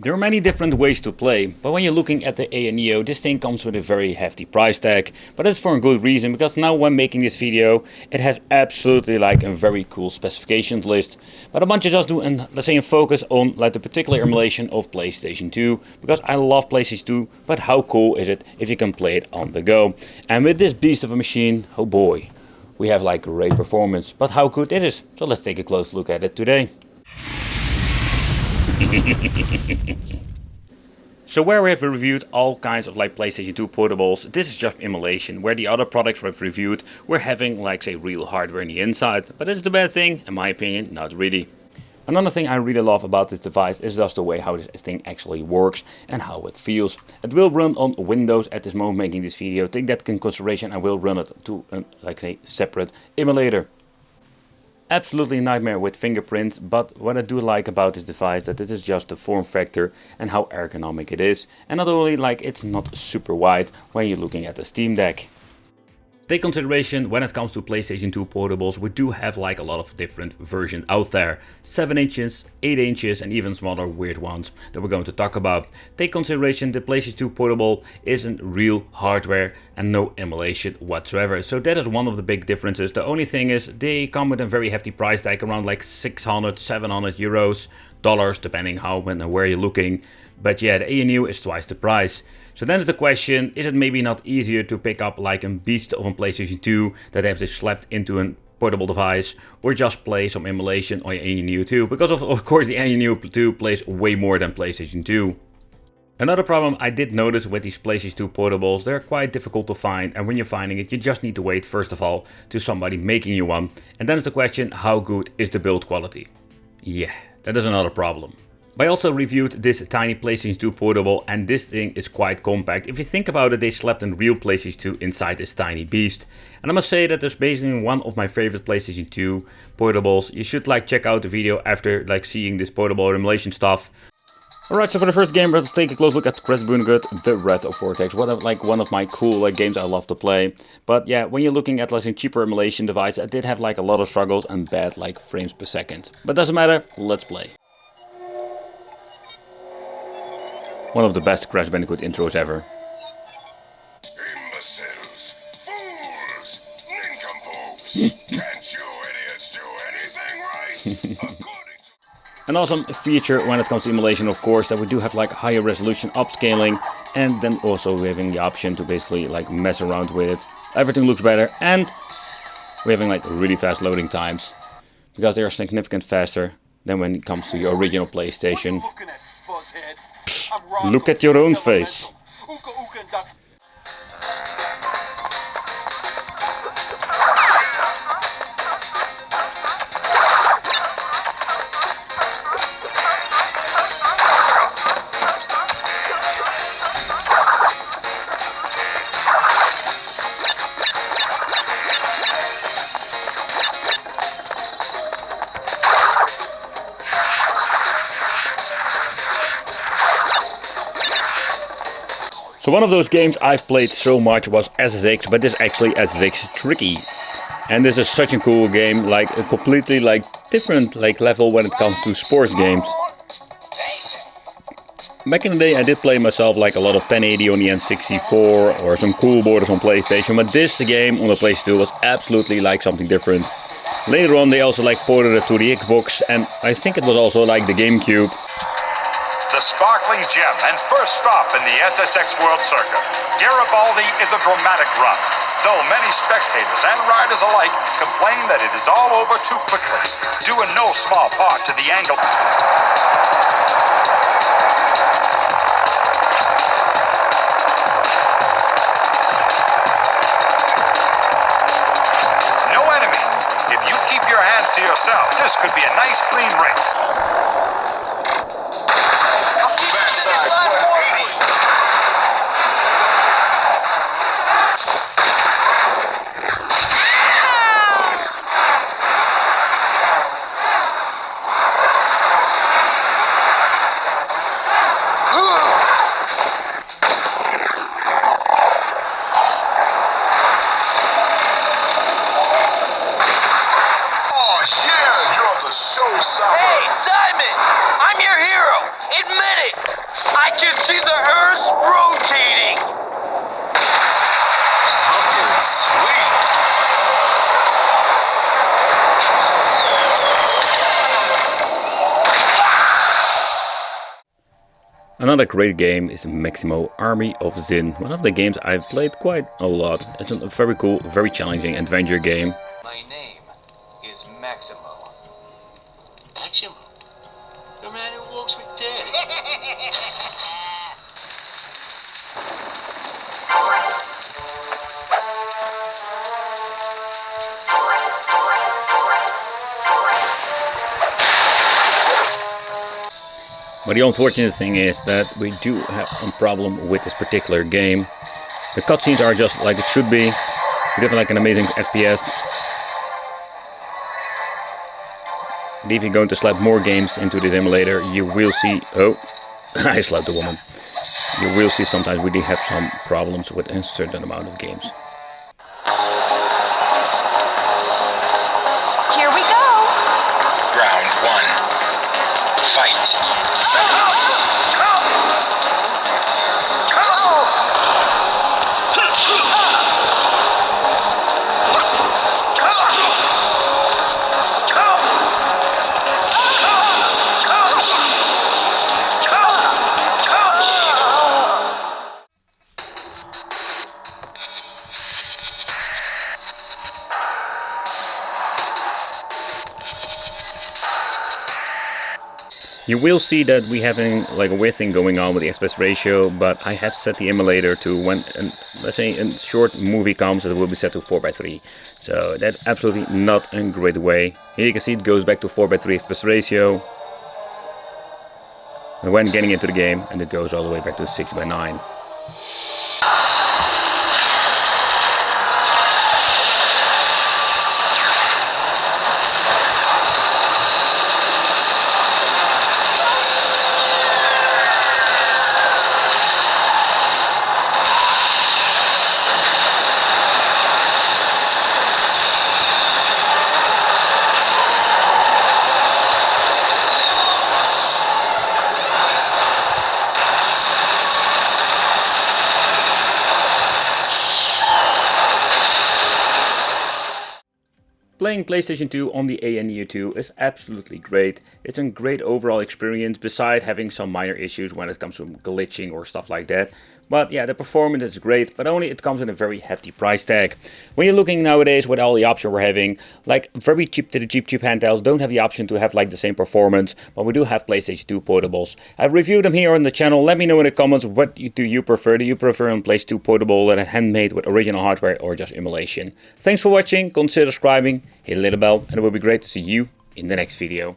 There are many different ways to play, but when you're looking at the ANEO, this thing comes with a very hefty price tag. But that's for a good reason, because now when making this video, it has absolutely like a very cool specifications list. But I want to just do an, let's say, a focus on like the particular emulation of PlayStation 2, because I love PlayStation 2, but how cool is it if you can play it on the go? And with this beast of a machine, oh boy, we have like great performance, but how good it is. So let's take a close look at it today. So where we have reviewed all kinds of like PlayStation 2 portables, this is just emulation. Where the other products we've reviewed, we're having like say real hardware in the inside. But is it a bad thing? In my opinion, not really. Another thing I really love about this device is just the way how this thing actually works and how it feels. It will run on Windows at this moment making this video. Take that in consideration, I will run it to a like say separate emulator. Absolutely a nightmare with fingerprints, but what I do like about this device that it is just the form factor and how ergonomic it is. And not only like it's not super wide when you're looking at the Steam Deck. Take consideration when it comes to PlayStation 2 portables, we do have like a lot of different versions out there. 7 inches, 8 inches and even smaller weird ones that we're going to talk about. Take consideration the PlayStation 2 portable isn't real hardware and no emulation whatsoever. So that is one of the big differences. The only thing is they come with a very hefty price tag around like 600, 700 euros, dollars depending how and where you're looking. But yeah, the ANU is twice the price. So then is the question, is it maybe not easier to pick up like a beast of a PlayStation 2 that have this slapped into a portable device, or just play some emulation on your ANU 2? Because of course the ANU 2 plays way more than PlayStation 2. Another problem I did notice with these PlayStation 2 portables, they're quite difficult to find, and when you're finding it you just need to wait first of all to somebody making you one. And then is the question, how good is the build quality? Yeah, that is another problem. I also reviewed this tiny PlayStation 2 portable and this thing is quite compact. If you think about it, they slapped a real PlayStation 2 inside this tiny beast. And I must say that this is basically one of my favorite PlayStation 2 portables. You should like check out the video after like seeing this portable emulation stuff. Alright, so for the first game, let's take a close look at Crash Bandicoot, The Wrath of Vortex. One of my cool games I love to play. But yeah, when you're looking at like a cheaper emulation device, I did have like a lot of struggles and bad like frames per second. But doesn't matter, let's play. One of the best Crash Bandicoot intros ever. Imbeciles, fools, nincompoops. Can't you idiots do anything right? An awesome feature when it comes to emulation, of course, that we do have like higher resolution upscaling, and then also we're having the option to basically like mess around with it. Everything looks better, and we're having like really fast loading times because they are significantly faster than when it comes to your original PlayStation. Look at your own face. So one of those games I've played so much was SSX, but this is actually SSX Tricky. And this is such a cool game, like a completely like different like level when it comes to sports games. Back in the day I did play myself like a lot of 1080 on the N64 or some cool borders on PlayStation, but this game on the PlayStation 2 was absolutely like something different. Later on they also like ported it to the Xbox, and I think it was also like the GameCube. The sparkling gem and first stop in the SSX World Circuit. Garibaldi is a dramatic run, though many spectators and riders alike complain that it is all over too quickly, due in no small part to the angle. No enemies. If you keep your hands to yourself, this could be a nice clean race. Oh yeah, you're the showstopper. Hey, I can see the Earth rotating. Upward swing. Another great game is Maximo Army of Zin, one of the games I've played quite a lot. It's a very cool, very challenging adventure game. My name is Maximo. Maximo, the man who walks with death. But the unfortunate thing is that we do have a problem with this particular game. The cutscenes are just like it should be. We have like an amazing FPS. And if you're going to slap more games into this emulator, you will see... Oh, I slapped a woman. You will see sometimes we do have some problems with a certain amount of games. Here we go! Round one. Fight. You will see that we having like a weird thing going on with the aspect ratio, but I have set the emulator to when, let's say, a short movie comes, it will be set to 4:3. So that's absolutely not a great way. Here you can see it goes back to 4:3 aspect ratio when getting into the game, and it goes all the way back to 6:9. Playing PlayStation 2 on the ANU2 is absolutely great. It's a great overall experience, besides having some minor issues when it comes to glitching or stuff like that. But yeah, the performance is great, but only it comes with a very hefty price tag. When you're looking nowadays with all the options we're having, like very cheap to the cheap handhelds don't have the option to have like the same performance, but we do have PlayStation 2 portables. I've reviewed them here on the channel. Let me know in the comments what do you prefer. Do you prefer a PlayStation 2 portable that is handmade with original hardware or just emulation? Thanks for watching, consider subscribing, hit the little bell, and it will be great to see you in the next video.